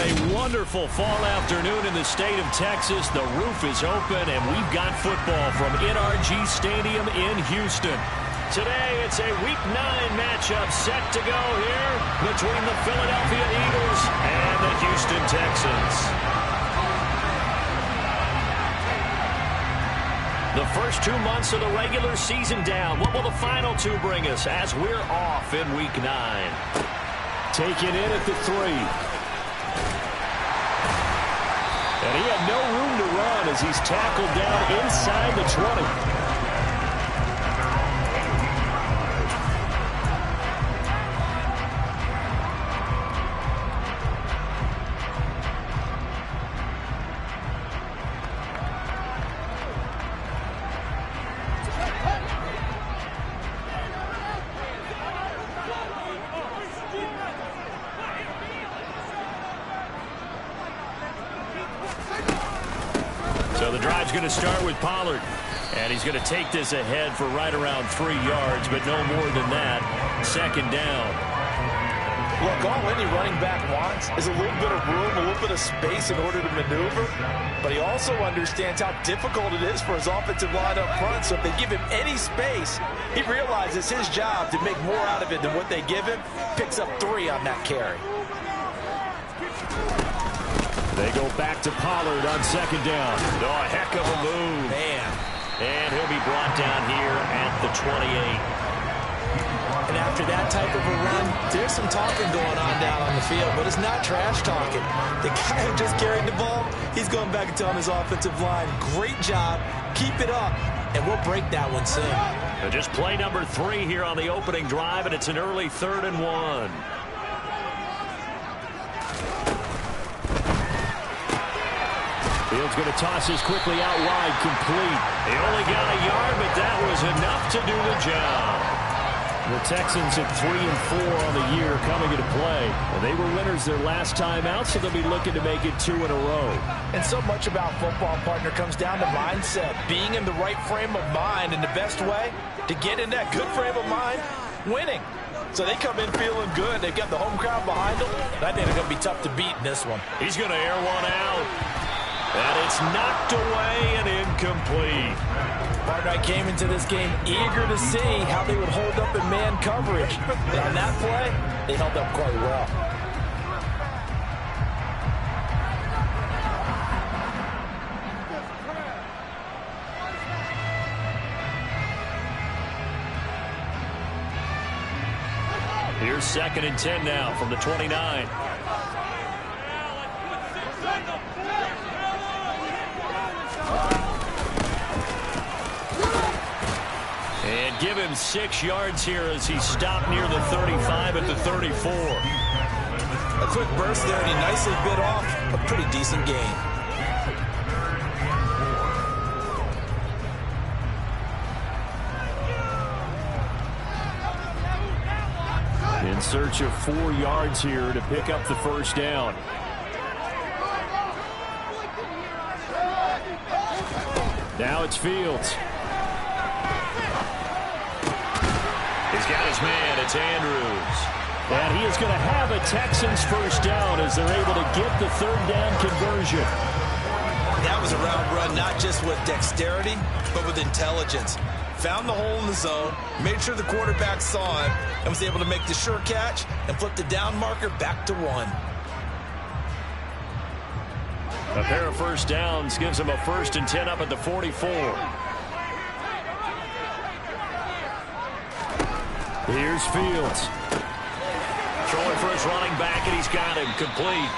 a wonderful fall afternoon in the state of Texas. The roof is open, and we've got football from NRG Stadium in Houston. Today, it's a Week 9 matchup set to go here between the Philadelphia Eagles and the Houston Texans. The first 2 months of the regular season down. What will the final two bring us as we're off in Week 9? Taken in at the 3. And he had no room to run as he's tackled down inside the 20. So the drive's going to start with Pollard. And he's going to take this ahead for right around 3 yards, but no more than that. Second down. Look, all any running back wants is a little bit of room, a little bit of space in order to maneuver. But he also understands how difficult it is for his offensive line up front. So if they give him any space, he realizes his job to make more out of it than what they give him. Picks up 3 on that carry. They go back to Pollard on second down. Oh, a heck of a move. Man. And he'll be brought down here at the 28. And after that type of a run, there's some talking going on down on the field, but it's not trash talking. The guy who just carried the ball, he's going back and telling his offensive line, great job, keep it up, and we'll break that one soon. And just play number 3 here on the opening drive, and it's an early 3rd and 1. Fields going to toss this quickly out wide, complete. He only got a yard, but that was enough to do the job. The Texans at 3-4 on the year coming into play. Well, they were winners their last time out, so they'll be looking to make it 2 in a row. And so much about football, partner, comes down to mindset. Being in the right frame of mind, and the best way to get in that good frame of mind, winning. So they come in feeling good. They've got the home crowd behind them. I think they're going to be tough to beat in this one. He's going to air one out. And it's knocked away and incomplete. Partner, I came into this game eager to see how they would hold up in man coverage. And on that play, they held up quite well. Here's 2nd and 10 now from the 29. And give him 6 yards here as he stopped near the 35 at the 34. A quick burst there, and he nicely bit off a pretty decent gain. In search of 4 yards here to pick up the first down. Now it's Fields. He's got his man. It's Andrews. And he is going to have a Texans first down as they're able to get the 3rd down conversion. That was a route run, not just with dexterity, but with intelligence. Found the hole in the zone, made sure the quarterback saw him, and was able to make the sure catch and flip the down marker back to 1. A pair of first downs gives him a 1st and 10 up at the 44. Here's Fields. Throwing for his running back, and he's got him complete.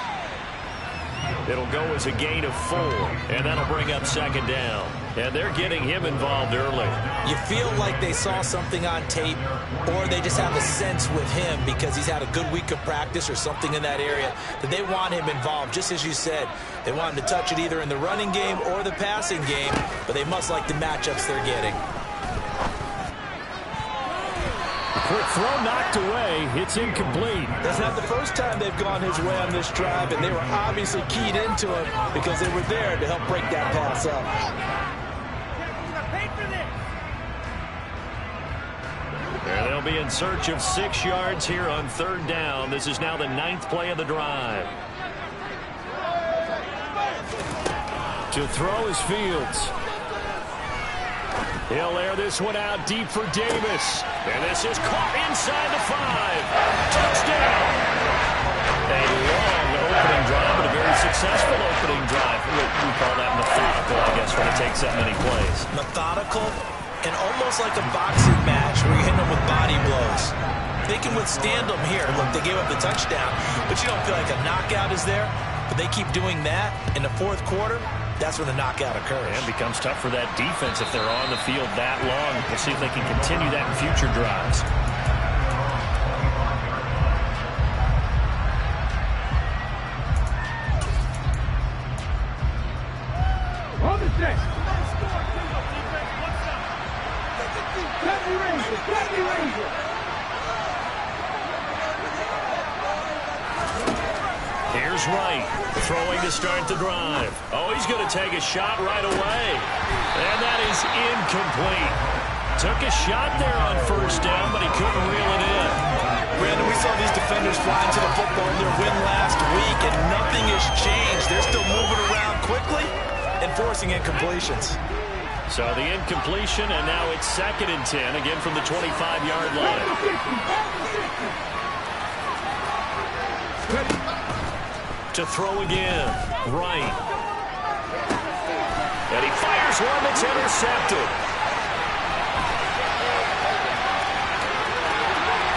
It'll go as a gain of 4, and that'll bring up 2nd down. And they're getting him involved early. You feel like they saw something on tape, or they just have a sense with him because he's had a good week of practice or something in that area that they want him involved. Just as you said, they want him to touch it either in the running game or the passing game, but they must like the matchups they're getting. Quick throw knocked away. It's incomplete. That's not the first time they've gone his way on this drive, and they were obviously keyed into him because they were there to help break that pass up. And they'll be in search of 6 yards here on 3rd down. This is now the 9th play of the drive. To throw is Fields. He'll air this one out deep for Davis. And this is caught inside the 5. Touchdown. A long opening drive, but a very successful opening drive. We call that methodical, I guess, when it takes that many plays. Methodical and almost like a boxing match where you hit them with body blows. They can withstand them here. Look, they gave up the touchdown, but you don't feel like a knockout is there. But they keep doing that in the fourth quarter. That's when the knockout occurs. And it becomes tough for that defense if they're on the field that long. We'll see if they can continue that in future drives. Here's Wright, throwing to start the drive. Oh, he's going to take a shot right away. And that is incomplete. Took a shot there on first down, but he couldn't reel it in. Brandon, we saw these defenders fly into the football in their win last week, and nothing has changed. They're still moving around quickly and forcing incompletions. So the incompletion, and now it's 2nd and 10, again from the 25-yard line. To throw again, Wright. And he fires one that's intercepted.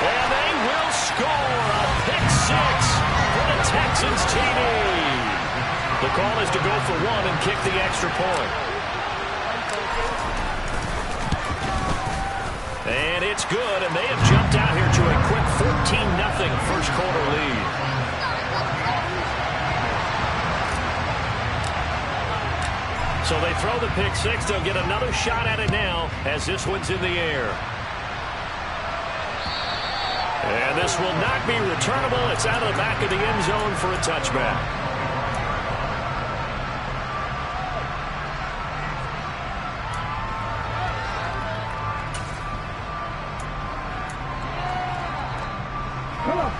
And they will score a pick 6 for the Texans TD. The call is to go for 1 and kick the extra point. And it's good, and they have jumped out here to a quick 14-0 first quarter lead. So they throw the pick 6. They'll get another shot at it now as this one's in the air. And this will not be returnable. It's out of the back of the end zone for a touchback.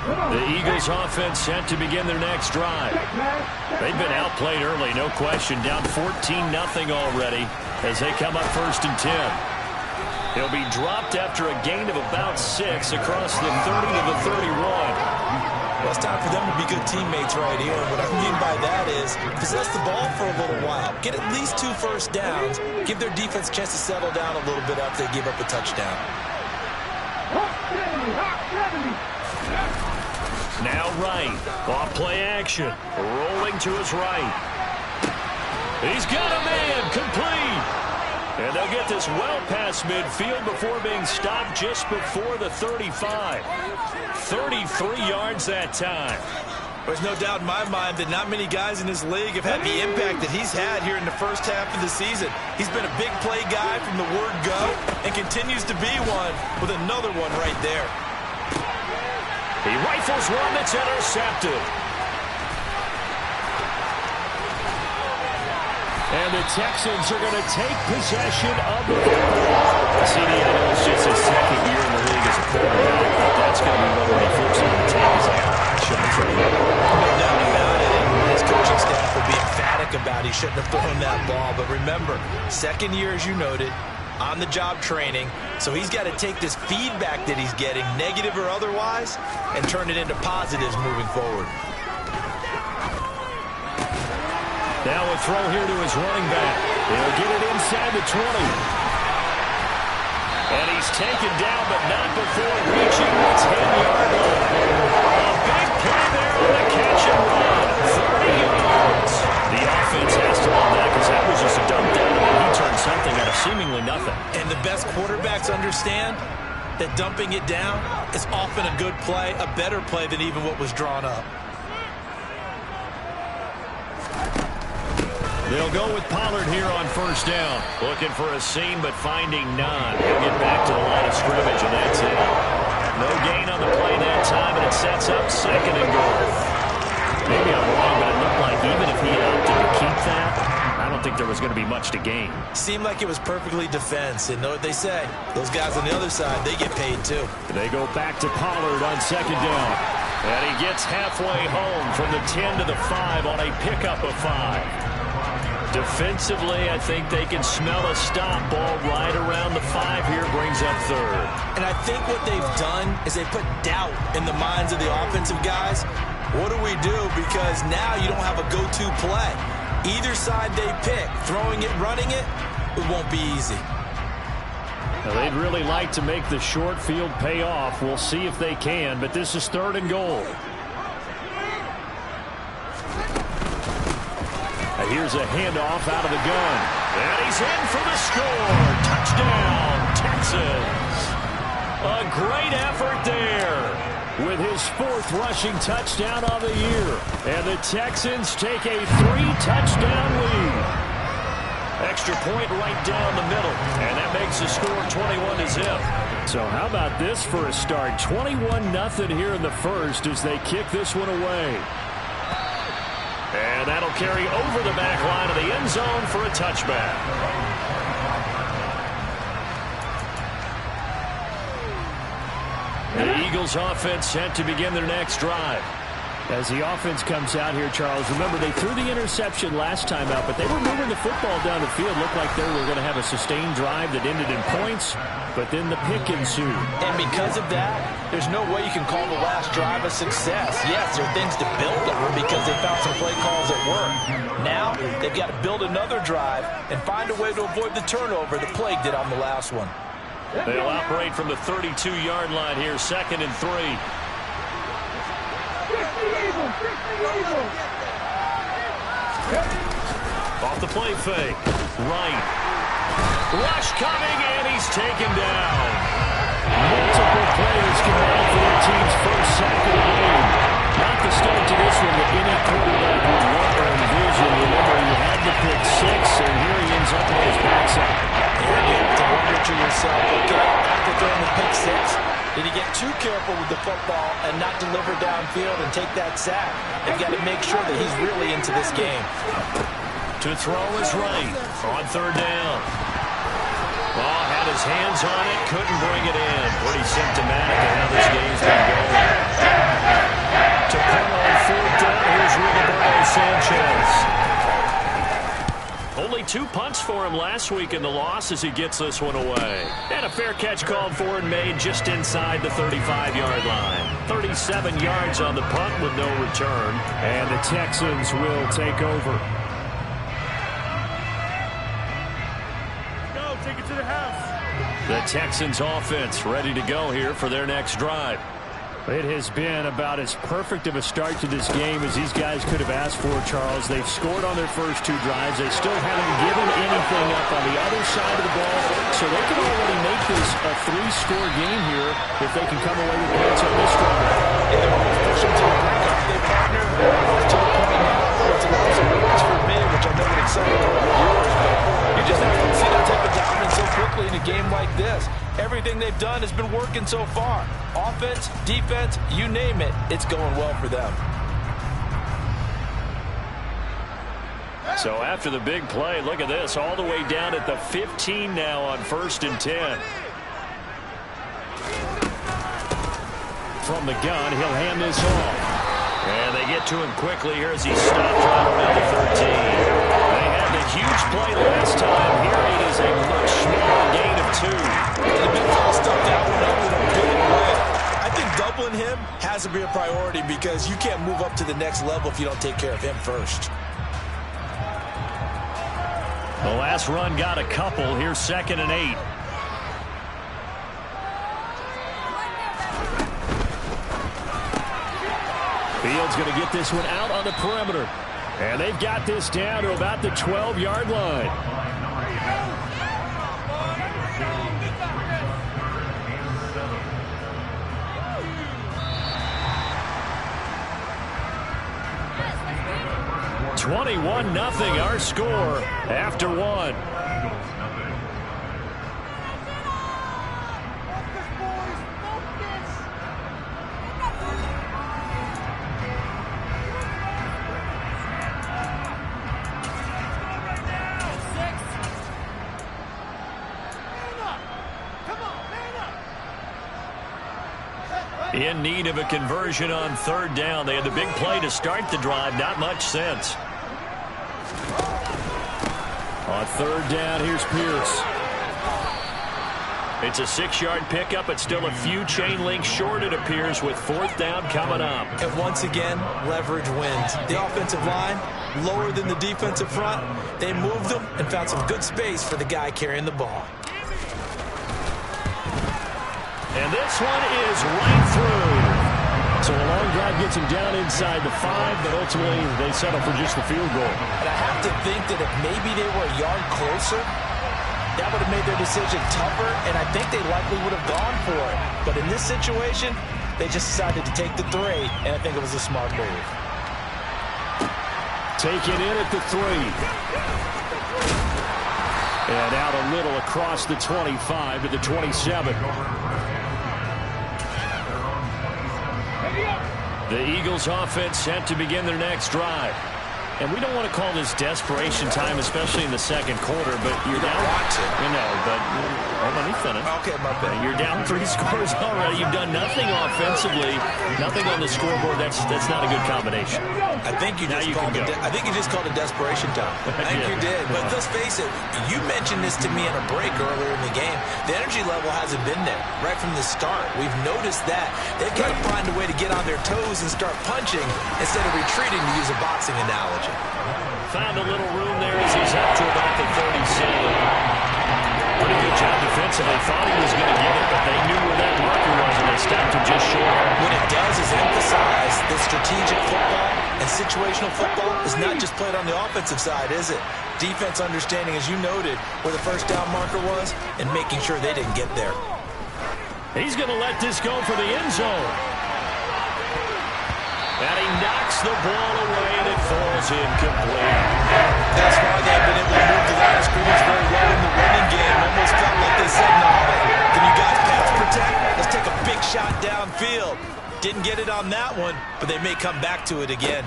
The Eagles offense set to begin their next drive. They've been outplayed early, no question. Down 14-0 already as they come up 1st and 10. He'll be dropped after a gain of about 6 across the 30 to the 31. Well, it's time for them to be good teammates right here. What I mean by that is possess the ball for a little while. Get at least 2 first downs. Give their defense a chance to settle down a little bit after they give up a touchdown. Now Wright, off play action, rolling to his right. He's got a man, complete. And they'll get this well past midfield before being stopped just before the 35. 33 yards that time. There's no doubt in my mind that not many guys in this league have had the impact that he's had here in the first half of the season. He's been a big play guy from the word go and continues to be one with another one right there. He rifles one that's intercepted. And the Texans are going to take possession of the football. CD, I know it's just his 2nd year in the league as a quarterback, but that's going to be one of the flips on the tape. He's like, I shouldn't have thrown that. No doubt about it. And his coaching staff will be emphatic about he shouldn't have thrown that ball. But remember, 2nd year, as you noted, on-the-job training. So he's got to take this feedback that he's getting, negative or otherwise, and turn it into positives moving forward. Now a throw here to his running back. He'll get it inside the 20. And he's taken down, but not before reaching the 10-yard line. A big play there on the catch and run. 30 yards. The offense has to love that because that was just a dump down. And he turned something out of seemingly nothing. And the best quarterbacks understand that dumping it down is often a good play, a better play than even what was drawn up. They'll go with Pollard here on first down. Looking for a seam, but finding none. He'll get back to the line of scrimmage, and that's it. No gain on the play that time, and it sets up 2nd and goal. Maybe I'm wrong, but it looked like even if he had opted to keep that, I don't think there was going to be much to gain. Seemed like it was perfectly defense, and know what they say. Those guys on the other side, they get paid too. They go back to Pollard on 2nd down. And he gets halfway home from the 10 to the 5 on a pickup of 5. Defensively, I think they can smell a stop. Ball right around the 5 here, brings up third. And I think what they've done is they put doubt in the minds of the offensive guys. What do we do? Because now you don't have a go-to play. Either side they pick, throwing it, running it, it won't be easy. Now, they'd really like to make the short field pay off. We'll see if they can, but this is 3rd and goal. And here's a handoff out of the gun. And he's in for the score. Touchdown, Texans. A great effort there with his 4th rushing touchdown of the year. And the Texans take a 3-touchdown lead. Extra point right down the middle. And that makes the score 21-0. So how about this for a start? 21-0 here in the first as they kick this one away. And that'll carry over the back line of the end zone for a touchback. The Eagles offense set to begin their next drive. As the offense comes out here, Charles, remember they threw the interception last time out, but they were moving the football down the field. Looked like they were going to have a sustained drive that ended in points, but then the pick ensued. And because of that, there's no way you can call the last drive a success. Yes, there are things to build on because they found some play calls that work. Now, they've got to build another drive and find a way to avoid the turnover that Plague did on the last one. They'll operate from the 32-yard line here, 2nd and 3. Off the play fake. Right. Rush coming, and he's taken down. Multiple players combined for their team's first sack of the game. Not the start to this one that any quarterback would want or envision. Remember, he had the pick 6, and here he ends up on his backside. And you have to wonder to yourself, okay, after throwing the pick 6, did he get too careful with the football and not deliver downfield and take that sack? They've got to make sure that he's really into this game. To throw is right on 3rd down. Ball had his hands on it, couldn't bring it in. Pretty symptomatic of how this game's been going. To punt on 4th down, here's Roberto Sanchez. Only 2 punts for him last week in the loss as he gets this one away. And a fair catch called for and made just inside the 35-yard line. 37 yards on the punt with no return. And the Texans will take over. Go, take it to the house. The Texans offense ready to go here for their next drive. It has been about as perfect of a start to this game as these guys could have asked for, Charles. They've scored on their first 2 drives. They still haven't given anything up on the other side of the ball, so they can already make this a 3-score game here if they can come away with points on this drive. And they're almost pushing to the brink of their partner to the point now where it's allowed some points for me, which I know would excite viewers, but you just have to see that type of dominance so quickly in a game like this. Everything they've done has been working so far. Offense, defense, you name it, it's going well for them. So after the big play, look at this, all the way down at the 15 now on 1st and 10. From the gun, he'll hand this off. And they get to him quickly here as he stopped right around the 13. They had the huge play last time. Here it is a much smaller gain of 2. And the big fella stuffed that one up in a big way. I think doubling him has to be a priority because you can't move up to the next level if you don't take care of him first. The last run got a couple. Here's 2nd and 8. Fields going to get this one out on the perimeter. And they've got this down to about the 12-yard line. (21-0) our score after 1. In need of a conversion on 3rd down. They had the big play to start the drive. Not much sense. On third down, here's Pierce. It's a 6-yard pickup, but still a few chain links short, it appears, with fourth down coming up. And once again, leverage wins. The offensive line, lower than the defensive front. They moved them and found some good space for the guy carrying the ball. And this one is right through. So a long drive gets him down inside the 5, but ultimately they settle for just the field goal. And I have to think that if maybe they were a yard closer, that would have made their decision tougher, and I think they likely would have gone for it. But in this situation, they just decided to take the 3, and I think it was a smart move. Taken in at the 3. And out a little across the 25 to the 27. The Eagles offense set to begin their next drive. And we don't want to call this desperation time, especially in the second quarter, but you're down. You know, but let me finish. Okay, my bad. You're down 3 scores already. You've done nothing offensively, nothing on the scoreboard. That's not a good combination. I think you just called it desperation time. I think you did. But let's face it, you mentioned this to me in a break earlier in the game. The energy level hasn't been there right from the start. We've noticed that. They've got to find a way to get on their toes and start punching instead of retreating, to use a boxing analogy. Found a little room there as he's up to about the 37. Pretty good job defensively. Thought he was going to get it, but they knew where that marker was, and they stopped him just short. What it does is emphasize that strategic football and situational football is not just played on the offensive side, is it? Defense understanding, as you noted, where the first down marker was and making sure they didn't get there. He's going to let this go for the end zone. And he knocks the ball away, and it falls incomplete. That's why they've been able to move the line of scrimmage very well in the running game. Almost felt like they said, no, can you guys pass protect? Let's take a big shot downfield. Didn't get it on that one, but they may come back to it again.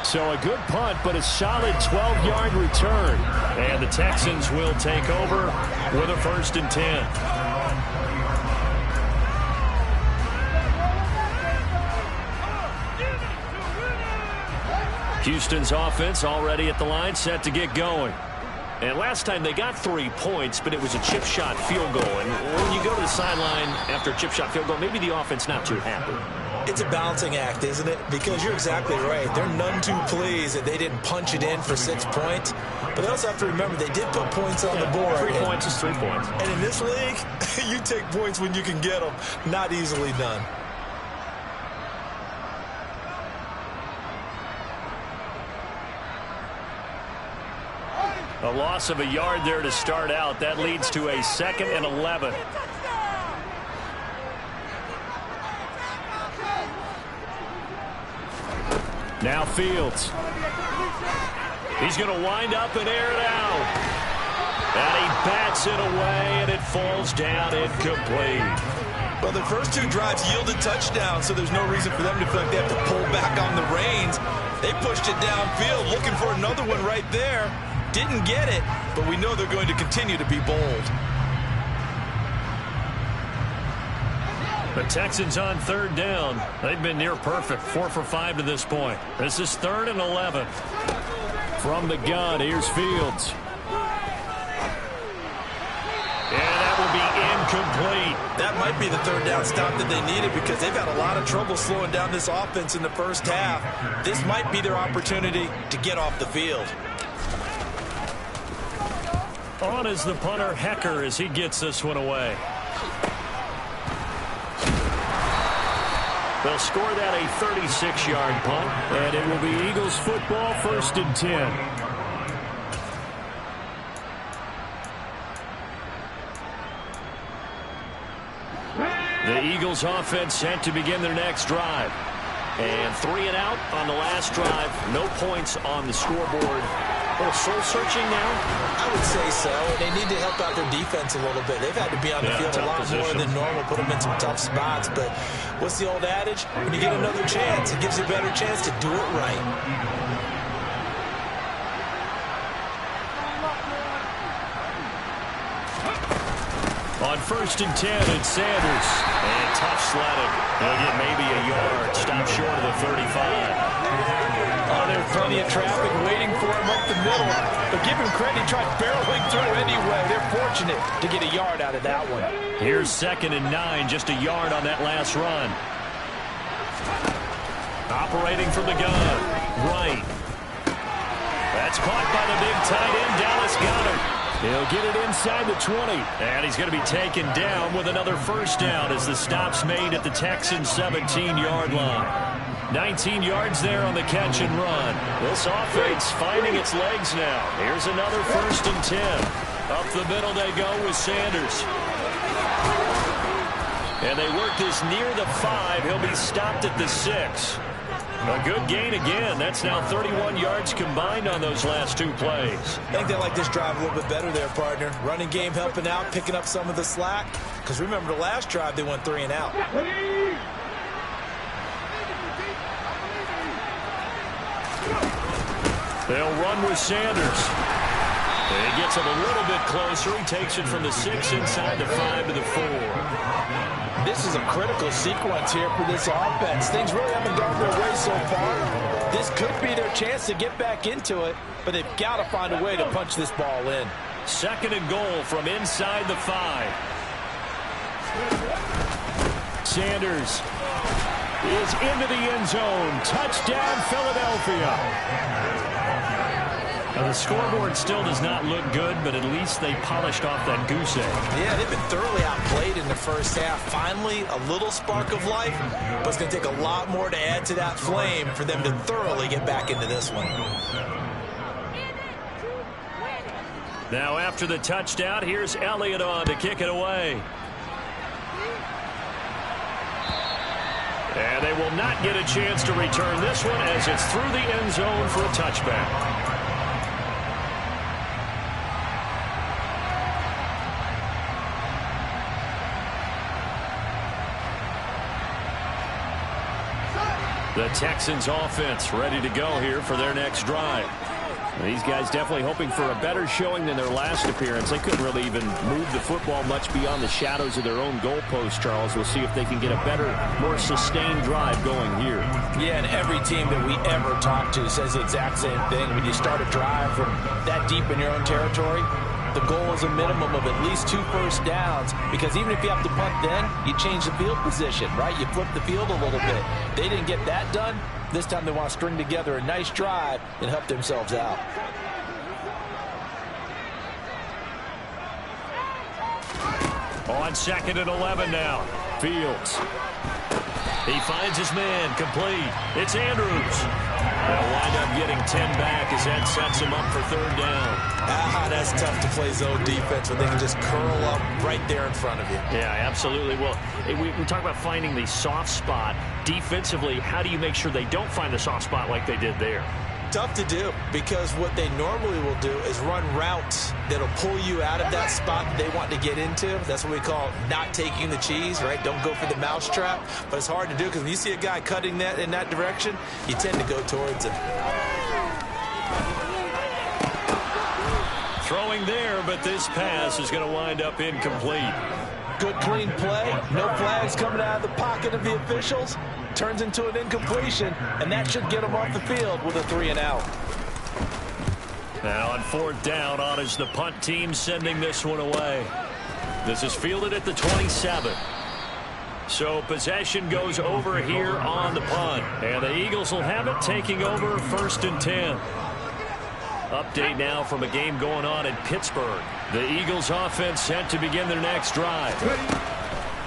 So a good punt, but a solid 12-yard return. And the Texans will take over with a 1st and 10. Houston's offense already at the line, set to get going. And last time they got 3 points, but it was a chip shot field goal. And when you go to the sideline after a chip shot field goal, maybe the offense not too happy. It's a balancing act, isn't it? Because you're exactly right. They're none too pleased that they didn't punch it in for 6 points. But they also have to remember they did put points on the board. 3 points is 3 points. And in this league, you take points when you can get them. Not easily done. A loss of a yard there to start out. That leads to a 2nd and 11. Now Fields. He's going to wind up and air it out. And he bats it away, and it falls down incomplete. Well, the first 2 drives yielded touchdowns, so there's no reason for them to feel like they have to pull back on the reins. They pushed it downfield, looking for another one right there. Didn't get it, but we know they're going to continue to be bold. The Texans on 3rd down. They've been near perfect, 4 for 5 to this point. This is 3rd and 11. From the gun, here's Fields. And that will be incomplete. That might be the 3rd down stop that they needed because they've had a lot of trouble slowing down this offense in the first half. This might be their opportunity to get off the field. On is the punter, Hecker, as he gets this one away. They'll score that a 36-yard punt, and it will be Eagles football, 1st and 10. The Eagles offense set to begin their next drive. And 3 and out on the last drive. No points on the scoreboard. A little soul-searching now? I would say so. They need to help out their defense a little bit. They've had to be on the field a lot more than normal, put them in some tough spots. But what's the old adage? When you get another chance, it gives you a better chance to do it right. On 1st and 10, it's Sanders. And tough sledding. He'll get maybe a yard. Stop short of the 35. Oh, there's plenty of traffic waiting for him up the middle. But give him credit, he tried barreling through anyway. They're fortunate to get a yard out of that one. Here's 2nd and 9, just a yard on that last run. Operating from the gun, right. That's caught by the big tight end, Dallas Goedert. He'll get it inside the 20. And he's going to be taken down with another first down as the stop's made at the Texans' 17-yard line. 19 yards there on the catch and run. This offense finding its legs now. Here's another 1st and 10. Up the middle they go with Sanders. And they work this near the 5. He'll be stopped at the 6. A good gain again. That's now 31 yards combined on those last 2 plays. I think they like this drive a little bit better there, partner. Running game helping out, picking up some of the slack. Because remember the last drive, they went 3 and out. They'll run with Sanders. He gets him a little bit closer. He takes it from the 6 inside the 5 to the 4. This is a critical sequence here for this offense. Things really haven't gone their way so far. This could be their chance to get back into it, but they've got to find a way to punch this ball in. 2nd and goal from inside the 5. Sanders is into the end zone. Touchdown, Philadelphia. Now, the scoreboard still does not look good, but at least they polished off that goose egg. Yeah, they've been thoroughly outplayed in the first half. Finally, a little spark of life, but it's going to take a lot more to add to that flame for them to thoroughly get back into this one. Now, after the touchdown, here's Elliott on to kick it away. And they will not get a chance to return this one as it's through the end zone for a touchback. The Texans offense ready to go here for their next drive. These guys definitely hoping for a better showing than their last appearance. They couldn't really even move the football much beyond the shadows of their own goalpost, Charles. We'll see if they can get a better, more sustained drive going here. Yeah, and every team that we ever talk to says the exact same thing. When you start a drive from that deep in your own territory, the goal is a minimum of at least 2 first downs, because even if you have to punt then, you change the field position, right? You flip the field a little bit. They didn't get that done. This time they want to string together a nice drive and help themselves out. On 2nd and 11 now. Fields. He finds his man, complete. It's Andrews. They'll wind up getting 10 back as that sets him up for 3rd down. That's tough to play zone defense when they can just curl up right there in front of you. Yeah, absolutely. Well, we talk about finding the soft spot. Defensively, how do you make sure they don't find the soft spot like they did there? Tough to do, because what they normally will do is run routes that'll pull you out of that spot that they want to get into. That's what we call not taking the cheese, right? Don't go for the mousetrap. But it's hard to do because when you see a guy cutting that in that direction, you tend to go towards him. Throwing there, but this pass is going to wind up incomplete. Good clean play. No flags coming out of the pocket of the officials. Turns into an incompletion, and that should get them off the field with a 3 and out. Now on 4th down, on is the punt team sending this one away. This is fielded at the 27. So possession goes over here on the punt. And the Eagles will have it, taking over 1st and 10. Update now from a game going on in Pittsburgh. The Eagles offense set to begin their next drive.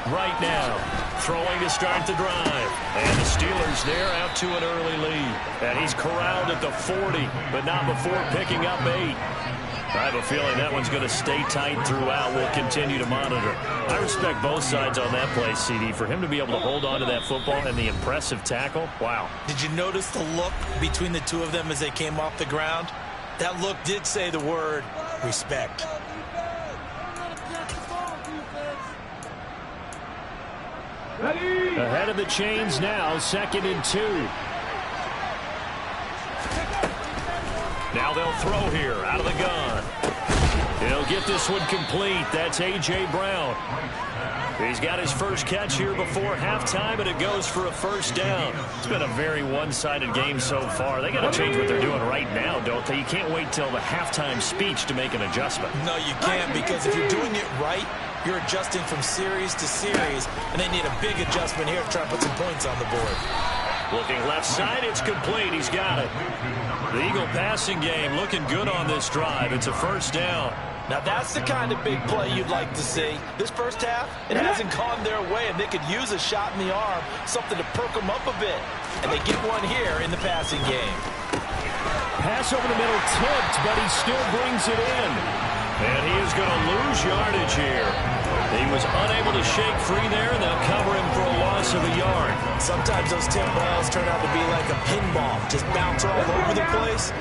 Right now, throwing to start the drive. And the Steelers there out to an early lead. And he's corralled at the 40, but not before picking up 8. I have a feeling that one's going to stay tight throughout. We'll continue to monitor. I respect both sides on that play, CD. For him to be able to hold on to that football and the impressive tackle, wow. Did you notice the look between the two of them as they came off the ground? That look did say the word respect. Ahead of the chains now, 2nd and 2. Now they'll throw here out of the gun. He'll get this one complete. That's A.J. Brown. He's got his first catch here before halftime, and it goes for a first down. It's been a very one-sided game so far. They got to change what they're doing right now, don't they? You can't wait till the halftime speech to make an adjustment. No, you can't, because if you're doing it right, you're adjusting from series to series, and they need a big adjustment here to try to put some points on the board. Looking left side, it's complete. He's got it. The Eagle passing game looking good on this drive. It's a first down. Now that's the kind of big play you'd like to see. This first half, it hasn't gone their way, and they could use a shot in the arm, something to perk them up a bit. And they get one here in the passing game. Pass over the middle tipped, but he still brings it in. And he is going to lose yardage here. He was unable to shake free there, and they'll cover him for a loss of a yard. Sometimes those tip balls turn out to be like a pinball, just bounce all over the place.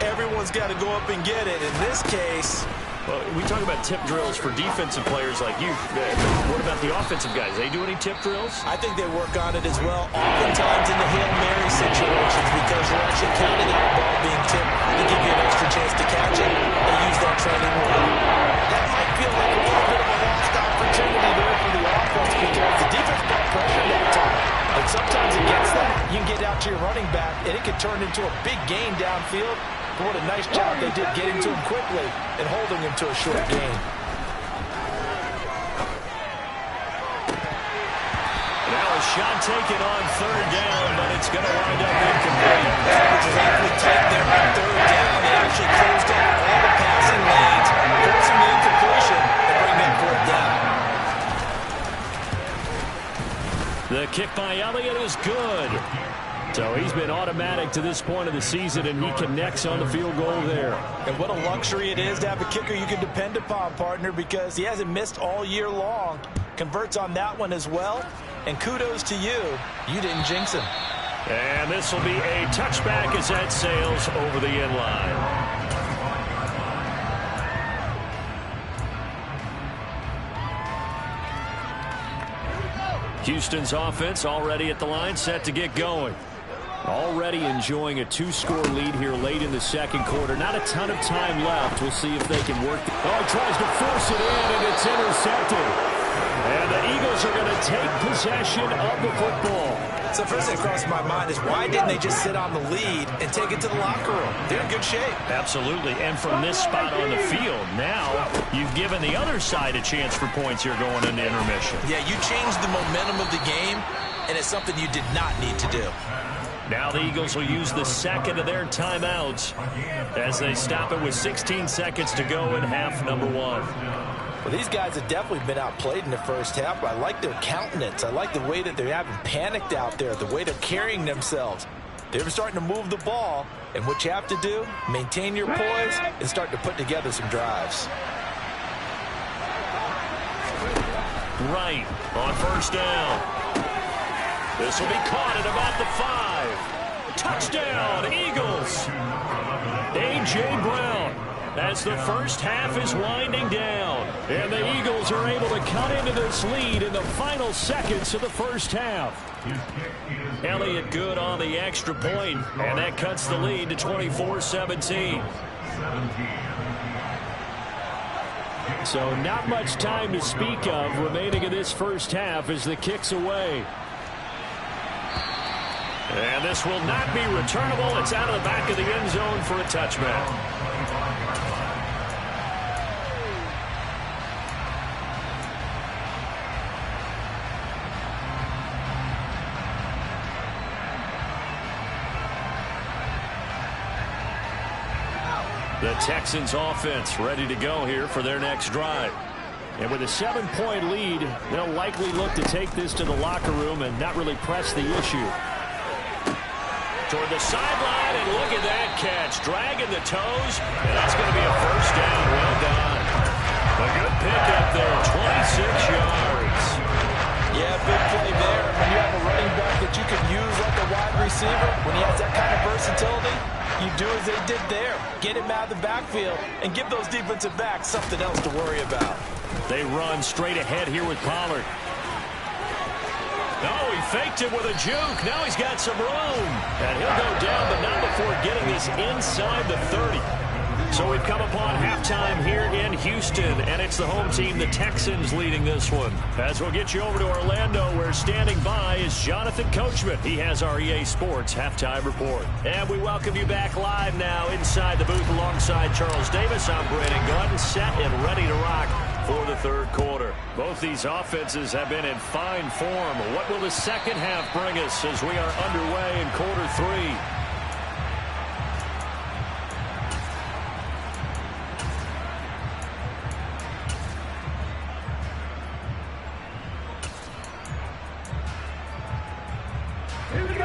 Everyone's got to go up and get it. In this case, well, we talk about tip drills for defensive players like you. What about the offensive guys? They do any tip drills? I think they work on it as well, oftentimes in the Hail Mary situations, because you're actually counting on the ball being tipped to give you an extra chance to catch it. They use that training well. That might feel like a little bit of a lost opportunity there for the offense, because the defense brought pressure that time. But sometimes against that, you can get out to your running back, and it can turn into a big gain downfield. But what a nice job they did getting to him quickly and holding him to a short gain. Now a shot taken on third down, but it's going to wind up incomplete. Exactly tight there on third down. They actually closed up all the passing lanes, forcing the incompletion, and bring that fourth down. The kick by Elliott is good. So he's been automatic to this point of the season, and he connects on the field goal there. And what a luxury it is to have a kicker you can depend upon, partner, because he hasn't missed all year long. Converts on that one as well. And kudos to you. You didn't jinx him. And this will be a touchback as that sails over the end line. Houston's offense already at the line, set to get going. Already enjoying a two-score lead here late in the second quarter. Not a ton of time left. We'll see if they can work. Oh, tries to force it in, and it's intercepted. And the Eagles are going to take possession of the football. So first thing that crossed my mind is, why didn't they just sit on the lead and take it to the locker room? They're in good shape. Absolutely. And from this spot on the field, now you've given the other side a chance for points here going into intermission. Yeah, you changed the momentum of the game, and it's something you did not need to do. Now the Eagles will use the second of their timeouts as they stop it with 16 seconds to go in half number one. Well, these guys have definitely been outplayed in the first half, but I like their countenance. I like the way that they haven't panicked out there, the way they're carrying themselves. They're starting to move the ball, and what you have to do, maintain your poise and start to put together some drives. Right on first down. This will be caught at about the 5. Touchdown, Eagles. A.J. Brown, as the first half is winding down. And the Eagles are able to cut into this lead in the final seconds of the first half. Elliott good on the extra point, and that cuts the lead to 24-17. So not much time to speak of remaining in this first half as the kick's away. And this will not be returnable. It's out of the back of the end zone for a touchback. The Texans offense ready to go here for their next drive. And with a 7-point lead, they'll likely look to take this to the locker room and not really press the issue. Toward the sideline, and look at that catch. Dragging the toes, and that's going to be a first down. Well done. A good pick up there, 26 yards. Yeah, big play there. When you have a running back that you can use like a wide receiver, when he has that kind of versatility, you do as they did there. Get him out of the backfield and give those defensive backs something else to worry about. They run straight ahead here with Pollard. Oh, he faked it with a juke. Now he's got some room. And he'll go down, but not before getting this inside the 30. So we've come upon halftime here in Houston, and it's the home team, the Texans, leading this one. As we'll get you over to Orlando, where standing by is Jonathan Coachman. He has our EA Sports halftime report. And we welcome you back live now inside the booth alongside Charles Davis. I'm Brandon Gunn, set and ready to rock for the third quarter. Both these offenses have been in fine form. What will the second half bring us as we are underway in quarter three?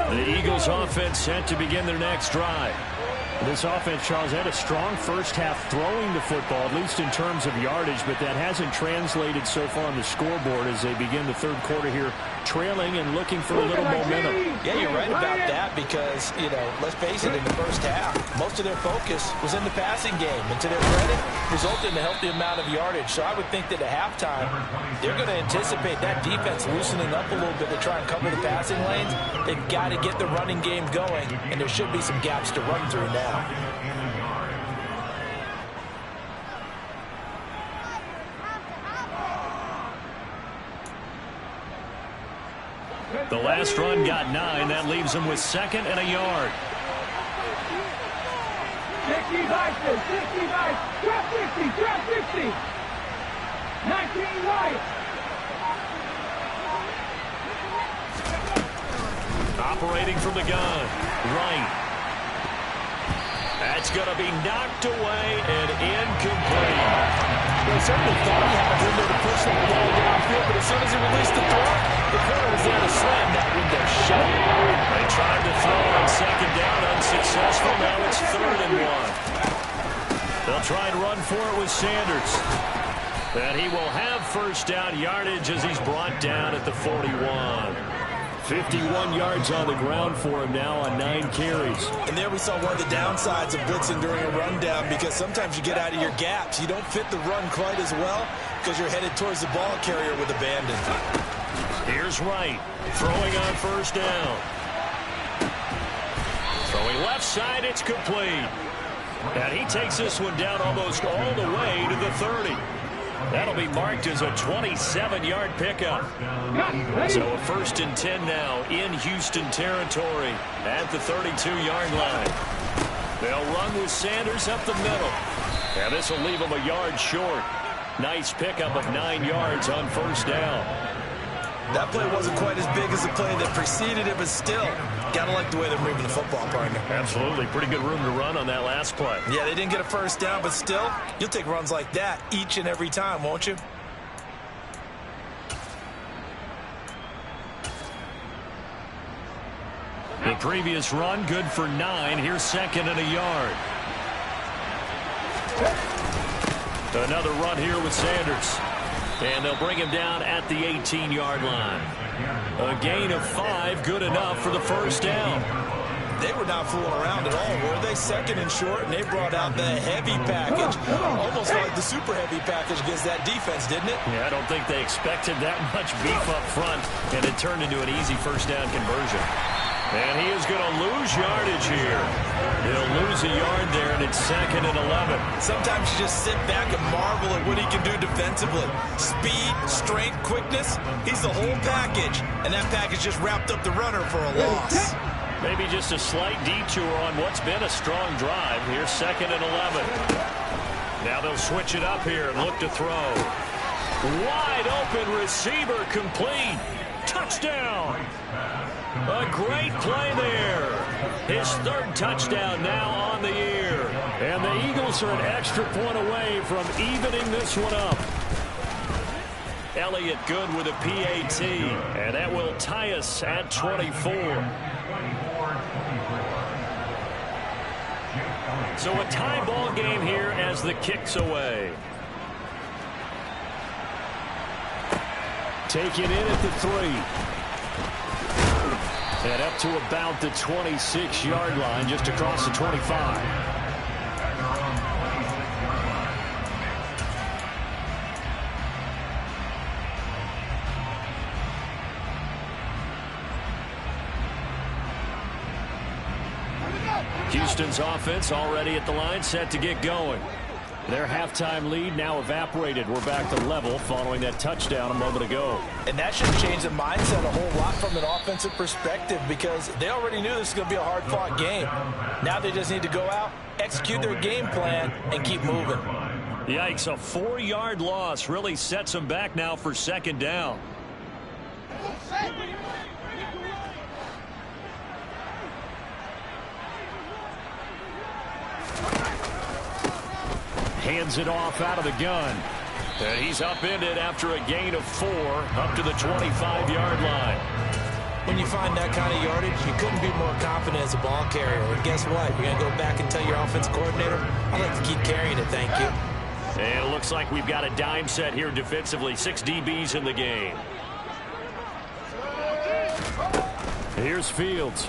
The Eagles offense set to begin their next drive. This offense, Charles, had a strong first half throwing the football, at least in terms of yardage, but that hasn't translated so far on the scoreboard as they begin the third quarter here, trailing and looking for a little momentum. Yeah, you're right about that because, let's face it, in the first half, most of their focus was in the passing game. And to their credit, resulted in a healthy amount of yardage. So I would think that at halftime, they're going to anticipate that defense loosening up a little bit to try and cover the passing lanes. They've got to get the running game going, and there should be some gaps to run through now. The last run got 9. That leaves them with second and a yard. 65, 60, 19 right. Operating from the gun. Right. That's going to be knocked away and incomplete. Well, certainly thought he had a window to push that ball downfield, but as soon as he released the throw, the corner was there to slam that window shut. They tried to throw on second down, unsuccessful. Now it's 3rd and 1. They'll try and run for it with Sanders. And he will have first down yardage as he's brought down at the 41. 51 yards on the ground for him now on 9 carries. And there we saw one of the downsides of blitzing during a rundown, because sometimes you get out of your gaps. You don't fit the run quite as well because you're headed towards the ball carrier with abandon. Here's Wright throwing on first down. Throwing left side, it's complete. And he takes this one down almost all the way to the 30. That'll be marked as a 27-yard pickup. So a 1st and 10 now in Houston territory at the 32-yard line. They'll run with Sanders up the middle. And this will leave them a yard short. Nice pickup of 9 yards on first down. That play wasn't quite as big as the play that preceded it, but still, gotta like the way they're moving the football, partner. Absolutely. Pretty good room to run on that last play. Yeah, they didn't get a first down, but still, you'll take runs like that each and every time, won't you? The previous run, good for 9. Here's 2nd and a yard. Another run here with Sanders. And they'll bring him down at the 18-yard line. A gain of 5, good enough for the first down. They were not fooling around at all, were they? 2nd and short, and they brought out the heavy package. Almost like the super heavy package against that defense, didn't it? Yeah, I don't think they expected that much beef up front, and it turned into an easy first down conversion. And he is going to lose yardage here. He'll lose a yard there, and it's 2nd and 11. Sometimes you just sit back and marvel at what he can do defensively. Speed, strength, quickness, he's the whole package. And that package just wrapped up the runner for a loss. Maybe just a slight detour on what's been a strong drive. Here's 2nd and 11. Now they'll switch it up here and look to throw. Wide open receiver, complete. Touchdown. A great play there. His 3rd touchdown now on the year. And the Eagles are an extra point away from evening this one up. Elliott good with a PAT. And that will tie us at 24. So a tie ball game here as the kick's away. Taken in at the 3. And up to about the 26-yard line, just across the 25. Houston's offense already at the line, set to get going. Their halftime lead now evaporated. We're back to level following that touchdown a moment ago. And that should change the mindset a whole lot from an offensive perspective, because they already knew this was going to be a hard-fought game. Now they just need to go out, execute their game plan, and keep moving. Yikes, a 4-yard loss really sets them back now for second down. Hands it off out of the gun. And he's upended after a gain of 4 up to the 25-yard line. When you find that kind of yardage, you couldn't be more confident as a ball carrier. And guess what? You're going to go back and tell your offensive coordinator, I'd like to keep carrying it, thank you. And it looks like we've got a dime set here defensively. 6 DBs in the game. Here's Fields.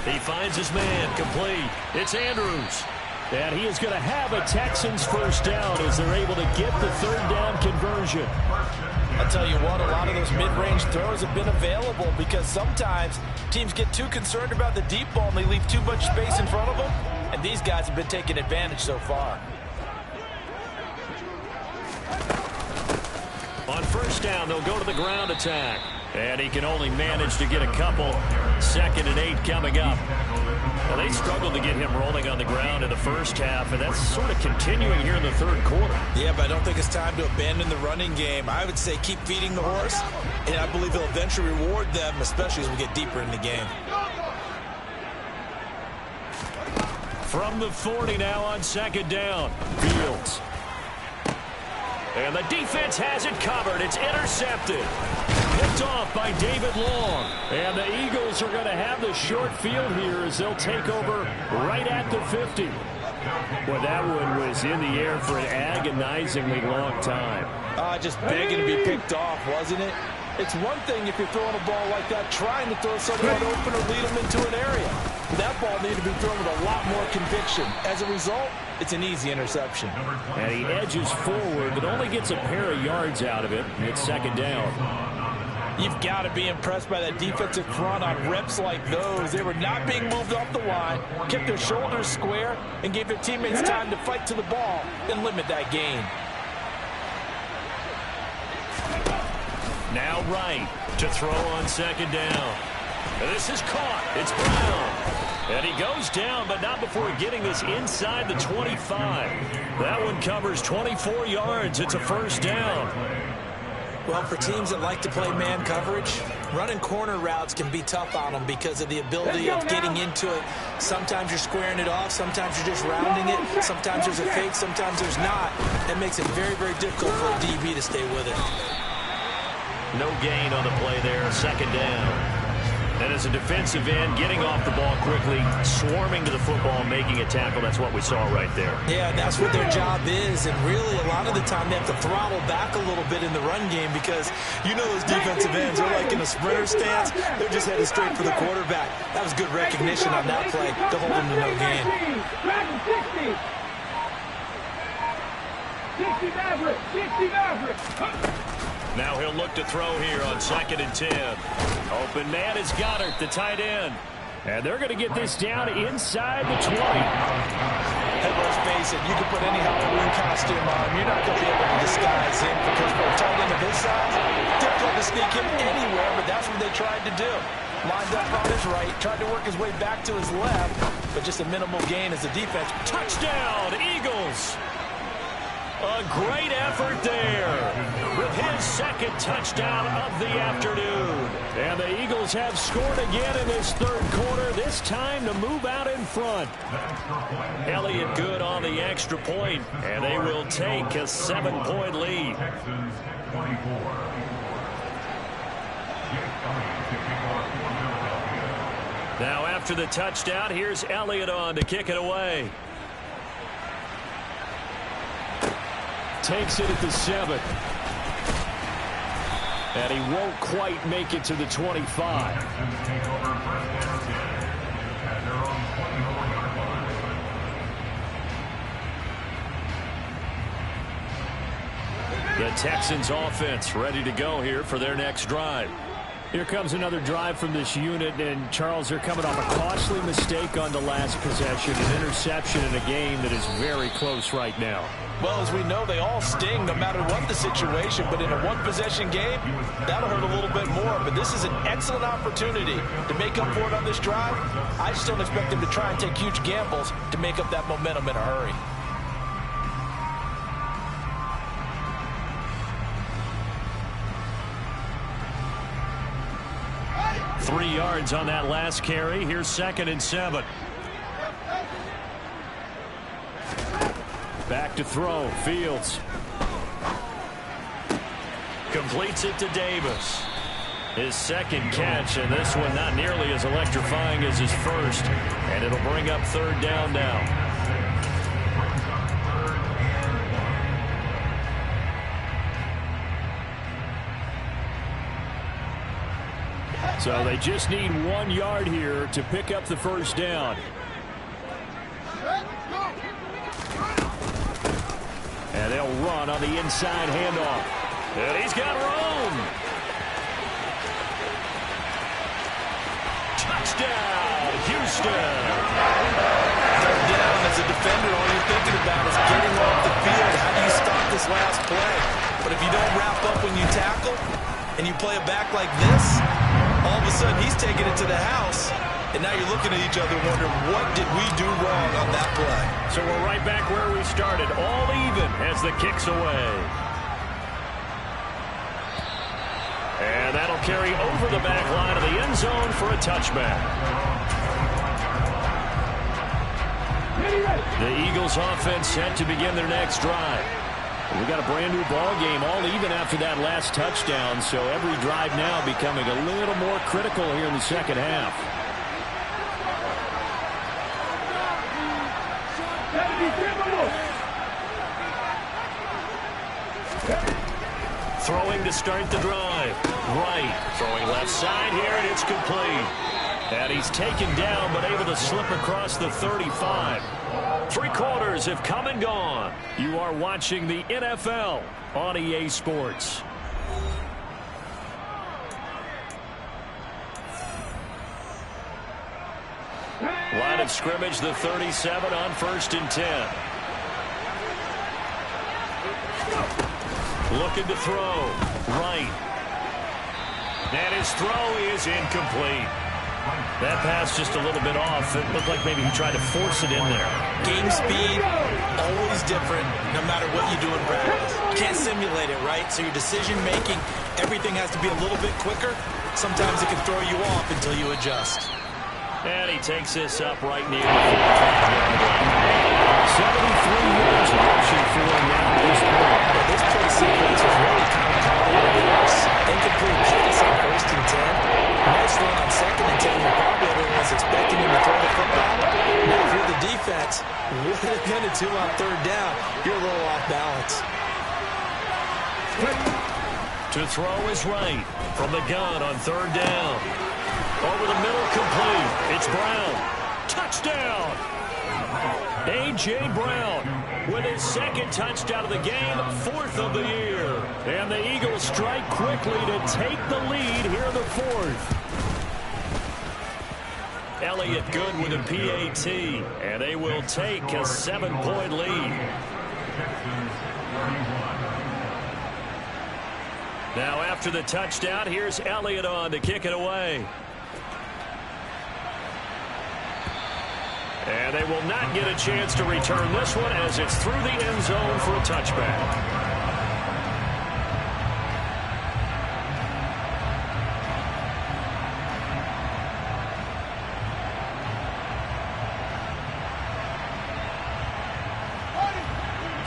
He finds his man, complete. It's Andrews. And he is going to have a Texans first down as they're able to get the third down conversion. I'll tell you what, a lot of those mid-range throws have been available, because sometimes teams get too concerned about the deep ball and they leave too much space in front of them. And these guys have been taking advantage so far. On first down, they'll go to the ground attack. And he can only manage to get a couple. 2nd and 8 coming up. Well, they struggled to get him rolling on the ground in the first half, and that's sort of continuing here in the third quarter. Yeah, but I don't think it's time to abandon the running game. I would say keep feeding the horse, and I believe he'll eventually reward them, especially as we get deeper in the game. From the 40 now on 2nd down. Fields. And the defense has it covered. It's intercepted. Picked off by David Long. And the Eagles are going to have the short field here as they'll take over right at the 50. Well, that one was in the air for an agonizingly long time. Just begging to be picked off, wasn't it? It's one thing if you're throwing a ball like that, trying to throw someone open or lead them into an area. That ball needed to be thrown with a lot more conviction. As a result, it's an easy interception. And he edges forward, but only gets a pair of yards out of it. It's 2nd down. You've got to be impressed by that defensive front on reps like those. They were not being moved off the line, kept their shoulders square, and gave their teammates time to fight to the ball and limit that gain. Now right to throw on 2nd down. This is caught. It's Brown. And he goes down, but not before getting this inside the 25. That one covers 24 yards. It's a first down. Well, for teams that like to play man coverage, running corner routes can be tough on them because of the ability of getting into it. Sometimes you're squaring it off. Sometimes you're just rounding it. Sometimes there's a fake. Sometimes there's not. That makes it very, very difficult for a DB to stay with it. No gain on the play there. 2nd down. And as a defensive end, getting off the ball quickly, swarming to the football, making a tackle. That's what we saw right there. Yeah, that's what their job is. And really, a lot of the time, they have to throttle back a little bit in the run game because you know those defensive ends are like in a sprinter stance. They're just headed straight for the quarterback. That was good recognition on that play to hold them to no gain. 60 Maverick, 60 Maverick. Now he'll look to throw here on 2nd and 10. Open man is Goddard, the tight end. And they're going to get this down inside the 20. Hey, let's face it, you can put any Halloween costume on. You're not going to be able to disguise him because for a tight end of his size, difficult to sneak him anywhere, but that's what they tried to do. Lined up on his right, tried to work his way back to his left, but just a minimal gain as a defense. Touchdown, Eagles! A great effort there with his 2nd touchdown of the afternoon. And the Eagles have scored again in this 3rd quarter, this time to move out in front. Elliott good on the extra point, and they will take a 7-point lead. Now after the touchdown, here's Elliott on to kick it away. Takes it at the 7. And he won't quite make it to the 25. The Texans offense ready to go here for their next drive. Here comes another drive from this unit, and Charles, they're coming off a costly mistake on the last possession, an interception in a game that is very close right now. Well, as we know, they all sting no matter what the situation, but in a one-possession game, that'll hurt a little bit more. But this is an excellent opportunity to make up for it on this drive. I just don't expect them to try and take huge gambles to make up that momentum in a hurry. Three yards on that last carry. Here's 2nd and 7. Back to throw. Fields. Completes it to Davis. His second catch, and this one not nearly as electrifying as his first. And it'll bring up 3rd down now. So they just need 1 yard here to pick up the first down. And they'll run on the inside handoff. And he's got room. Touchdown, Houston. Third down, as a defender, all you're thinking about is getting off the field. How do you stop this last play? But if you don't wrap up when you tackle and you play it back like this, all of a sudden he's taking it to the house. And now you're looking at each other wondering, what did we do wrong on that play? So we're right back where we started, all even as the kick's away. And that'll carry over the back line of the end zone for a touchback. The Eagles offense set to begin their next drive. We got a brand new ball game, all even after that last touchdown, so every drive now becoming a little more critical here in the second half. Throwing to start the drive. Right. Throwing left side here, and it's complete. And he's taken down, but able to slip across the 35. 3 quarters have come and gone. You are watching the NFL on EA Sports. Line of scrimmage, the 37 on 1st and 10. Looking to throw. Right. And his throw is incomplete. That pass just a little bit off. It looked like maybe he tried to force it in there. Game speed, always different no matter what you do in practice. You can't simulate it, right? So your decision-making, everything has to be a little bit quicker. Sometimes it can throw you off until you adjust. And he takes this up right near the 73 yards rushing for him now at this point. But this play sequence was really kind of called the reverse. Incomplete pass on 1st and 10. Nice run on 2nd and 10. Probably everyone was expecting him to throw the football. Now if you're the defense, what are they going to do on 3rd down? You're a little off balance. To throw is right from the gun on 3rd down. Over the middle, complete. It's Brown. Touchdown! A.J. Brown with his 2nd touchdown of the game, 4th of the year. And the Eagles strike quickly to take the lead here in the 4th. Elliott good with a PAT, and they will take a 7-point lead. Now after the touchdown, here's Elliott on to kick it away. And they will not get a chance to return this one as it's through the end zone for a touchback.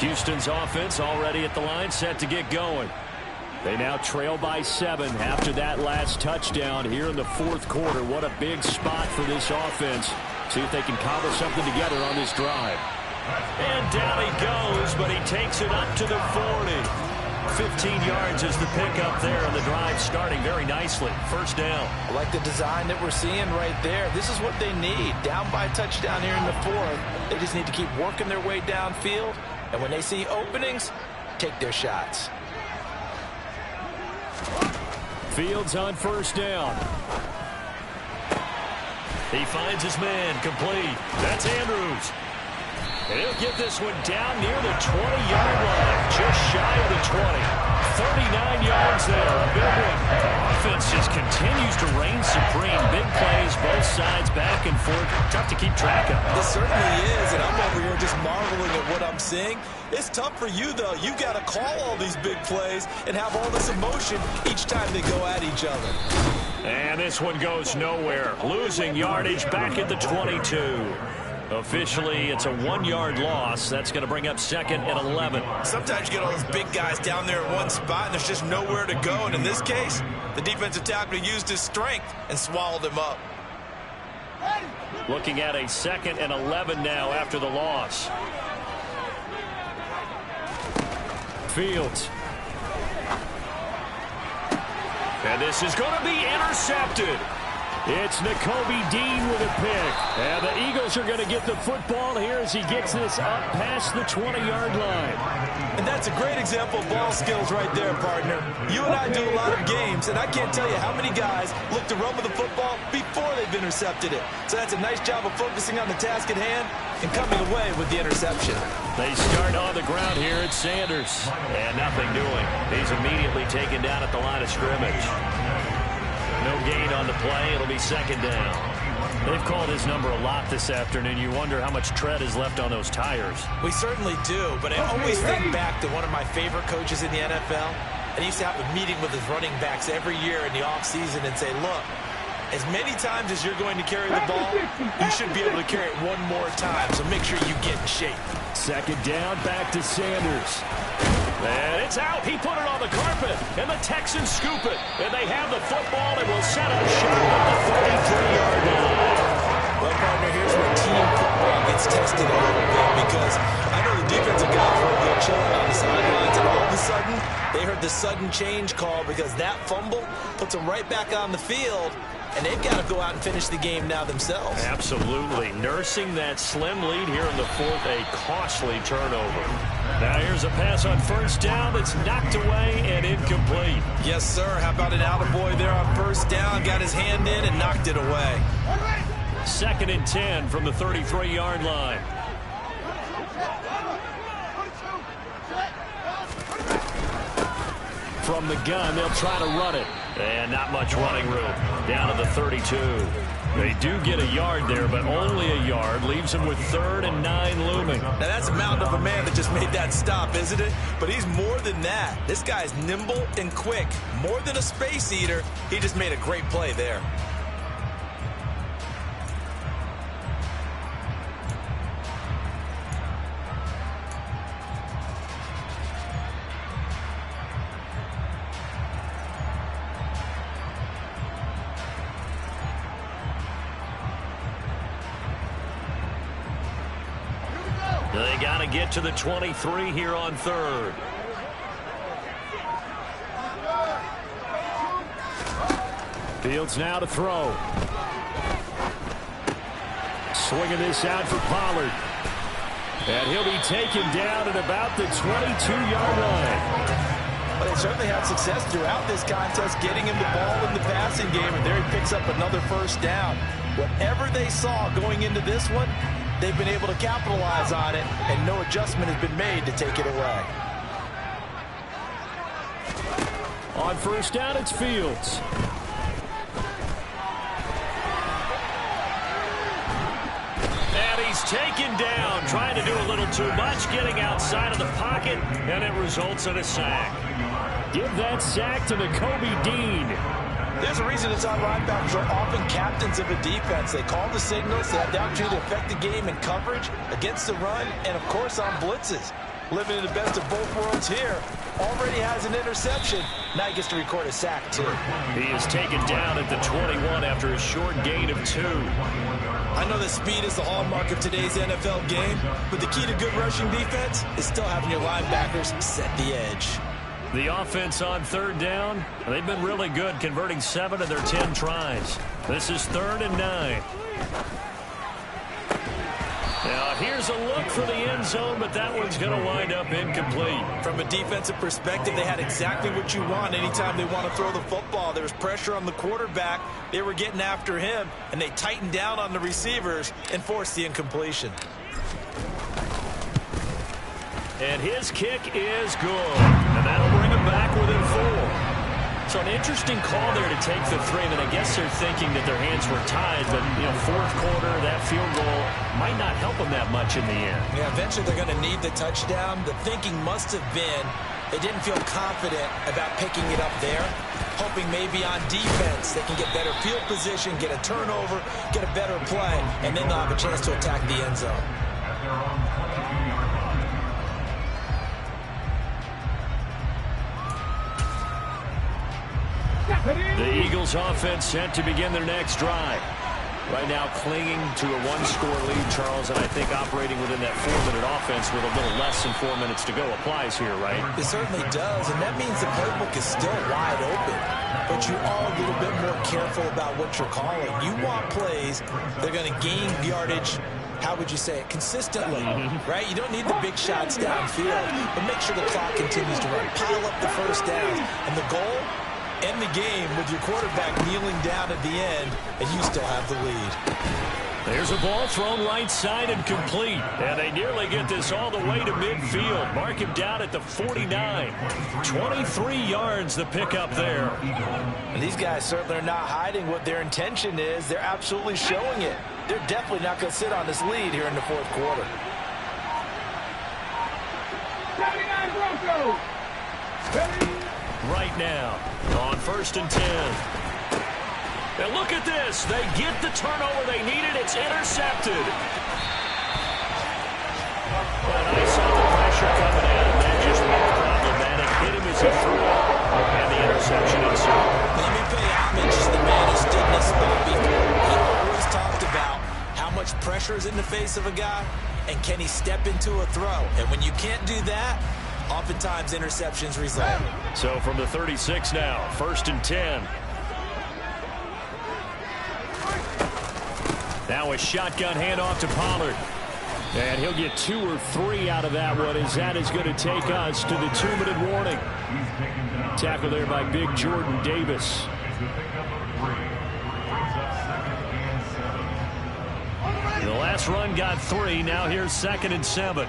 Houston's offense already at the line, set to get going. They now trail by 7 after that last touchdown here in the 4th quarter. What a big spot for this offense. See if they can cobble something together on this drive. And down he goes, but he takes it up to the 40. 15 yards is the pickup there, and the drive starting very nicely. 1st down. I like the design that we're seeing right there. This is what they need. Down by a touchdown here in the 4th. They just need to keep working their way downfield. And when they see openings, take their shots. Fields on first down. He finds his man, complete. That's Andrews. And he'll get this one down near the 20-yard line, just shy of the 20. 39 yards there, a big one. Offense just continues to reign supreme. Big plays, both sides, back and forth. Tough to keep track of. It certainly is, and I'm over here just marveling at what I'm seeing. It's tough for you, though. You got to call all these big plays and have all this emotion each time they go at each other. And this one goes nowhere. Losing yardage back at the 22. Officially, it's a 1-yard loss. That's going to bring up 2nd and 11. Sometimes you get all those big guys down there in one spot, and there's just nowhere to go. And in this case, the defensive tackle used his strength and swallowed him up. Looking at a 2nd and 11 now after the loss. Fields. And this is going to be intercepted. It's Nakobe Dean with a pick. And the Eagles are going to get the football here as he gets this up past the 20-yard line. And that's a great example of ball skills right there, partner. You and I do a lot of games, and I can't tell you how many guys look to run with the football before they've intercepted it. So that's a nice job of focusing on the task at hand and coming away with the interception. They start on the ground here at Sanders. And nothing doing. He's immediately taken down at the line of scrimmage. No gain on the play. It'll be 2nd down. They've called his number a lot this afternoon. You wonder how much tread is left on those tires. We certainly do, but I always think back to one of my favorite coaches in the NFL. And he used to have a meeting with his running backs every year in the offseason and say, look, as many times as you're going to carry the ball, you should be able to carry it one more time, so make sure you get in shape. 2nd down, back to Sanders. And it's out. He put it on the carpet, and the Texans scoop it. And they have the football and will set up shop at the 33-yard line. Well, partner, here's where team football gets tested a little bit because I know the defensive guys were a little chilling on the sidelines, and all of a sudden, they heard the sudden change call because that fumble puts them right back on the field, and they've got to go out and finish the game now themselves. Absolutely. Nursing that slim lead here in the 4th, a costly turnover. Now here's a pass on first down that's knocked away and incomplete. Yes, sir. How about an attaboy there on first down? Got his hand in and knocked it away. 2nd and 10 from the 33-yard line. From the gun, they'll try to run it. And not much running room. Down to the 32. They do get a yard there, but only a yard. Leaves them with 3rd and 9 looming. Now, that's a mountain of a man that just made that stop, isn't it? But he's more than that. This guy's nimble and quick. More than a space eater. He just made a great play there. They got to get to the 23 here on 3rd. Fields now to throw. Swinging this out for Pollard. And he'll be taken down at about the 22-yard line. Well, they certainly had success throughout this contest, getting him the ball in the passing game, and there he picks up another first down. Whatever they saw going into this one, they've been able to capitalize on it, and no adjustment has been made to take it away. On first down, it's Fields. And he's taken down, trying to do a little too much, getting outside of the pocket, and it results in a sack. Give that sack to Nakobe Dean. There's a reason it's linebackers are often captains of a defense. They call the signals, they have the opportunity to affect the game in coverage, against the run, and of course on blitzes. Living in the best of both worlds here. Already has an interception. Now he gets to record a sack, too. He is taken down at the 21 after a short gain of 2. I know that speed is the hallmark of today's NFL game, but the key to good rushing defense is still having your linebackers set the edge. The offense on 3rd down, they've been really good, converting 7 of their 10 tries. This is 3rd and 9. Now, here's a look for the end zone, but that one's going to wind up incomplete. From a defensive perspective, they had exactly what you want anytime they want to throw the football. There was pressure on the quarterback. They were getting after him, and they tightened down on the receivers and forced the incompletion. And his kick is good. And that'll bring him back within 4. So an interesting call there to take the 3. And I guess they're thinking that their hands were tied. But, you know, fourth quarter, that field goal might not help them that much in the end. Yeah, eventually they're going to need the touchdown. The thinking must have been they didn't feel confident about picking it up there, hoping maybe on defense they can get better field position, get a turnover, get a better play, and then they'll have a chance to attack the end zone. The Eagles offense set to begin their next drive. Right now clinging to a 1-score lead, Charles, and I think operating within that 4-minute offense with a little less than 4 minutes to go applies here, right? It certainly does, and that means the playbook is still wide open. But you are a little bit more careful about what you're calling. You want plays that are going to gain yardage, how would you say it, consistently, right? You don't need the big shots downfield, but make sure the clock continues to run. Pile up the first downs, and the goal, end the game with your quarterback kneeling down at the end, and you still have the lead. There's a ball thrown right side and complete. And they nearly get this all the way to midfield. Mark him down at the 49. 23 yards the pickup there. And these guys certainly are not hiding what their intention is. They're absolutely showing it. They're definitely not going to sit on this lead here in the fourth quarter. 79 Broncos. Right now, on 1st and 10. And look at this. They get the turnover they needed. It's intercepted. But I saw the pressure coming in, and that just looked problematic. Hit him as he threw it, and the interception ensued. Let me pay homage to the man who stood in this spot before. He always talked about how much pressure is in the face of a guy, and can he step into a throw. And when you can't do that, oftentimes interceptions result. So from the 36 now, 1st and 10. Now a shotgun handoff to Pollard. And he'll get 2 or 3 out of that one, as that is going to take us to the 2-minute warning. Tackle there by big Jordan Davis. The last run got 3. Now here's 2nd and 7.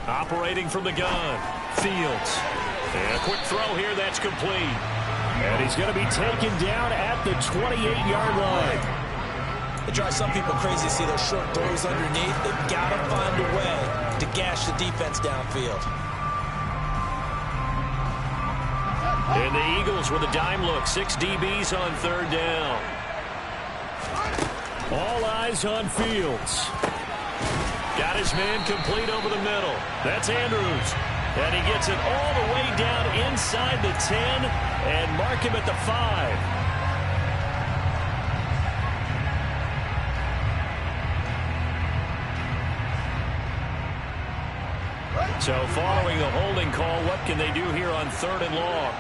Operating from the gun, Fields. And a quick throw here, that's complete. And he's going to be taken down at the 28-yard line. It drives some people crazy to see those short throws underneath. They've got to find a way to gash the defense downfield. And the Eagles with a dime look. 6 DBs on 3rd down. All eyes on Fields. Got his man complete over the middle. That's Andrews. And he gets it all the way down inside the 10 and mark him at the 5. So following the holding call, what can they do here on 3rd and long?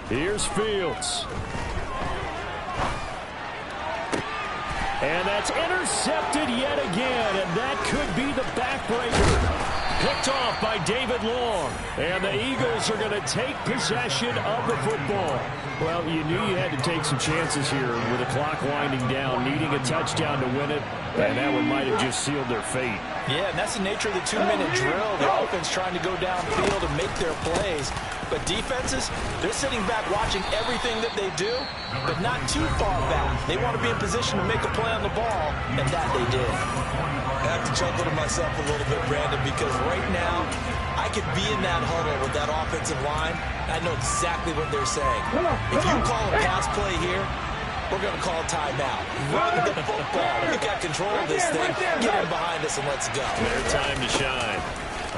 Here's Fields. And that's intercepted yet again, and that could be the backbreaker. Picked off by David Long, and the Eagles are going to take possession of the football. Well, you knew you had to take some chances here with the clock winding down, needing a touchdown to win it, and that one might have just sealed their fate. Yeah, and that's the nature of the 2-minute drill. The offense trying to go downfield and make their plays. But defenses, they're sitting back watching everything that they do, but not too far back. They want to be in position to make a play on the ball, and that they did. I have to chuckle to myself a little bit, Brandon, because right now, I could be in that huddle with that offensive line. I know exactly what they're saying. If you call a pass play here, we're going to call timeout. Run the football. We got control of this thing. Get in behind us and let's go. Their time to shine.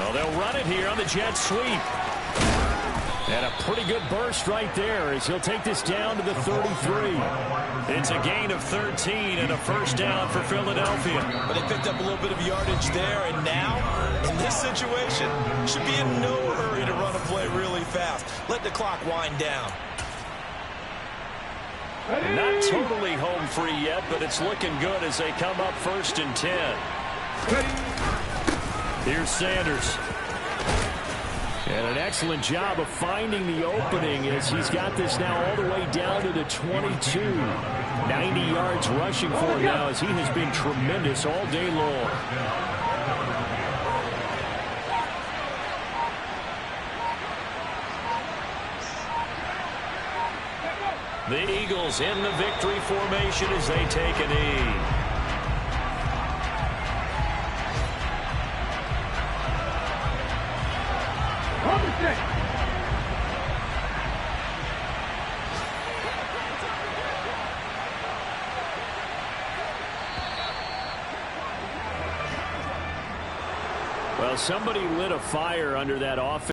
Well, they'll run it here on the jet sweep. And a pretty good burst right there as he'll take this down to the 33. It's a gain of 13 and a first down for Philadelphia. But they picked up a little bit of yardage there, and now, in this situation, should be in no hurry to run a play really fast. Let the clock wind down. Not totally home free yet, but it's looking good as they come up 1st and 10. Here's Sanders. And an excellent job of finding the opening as he's got this now all the way down to the 22. 90 yards rushing for him now as he has been tremendous all day long. The Eagles in the victory formation as they take a knee. Well, somebody lit a fire under that offense.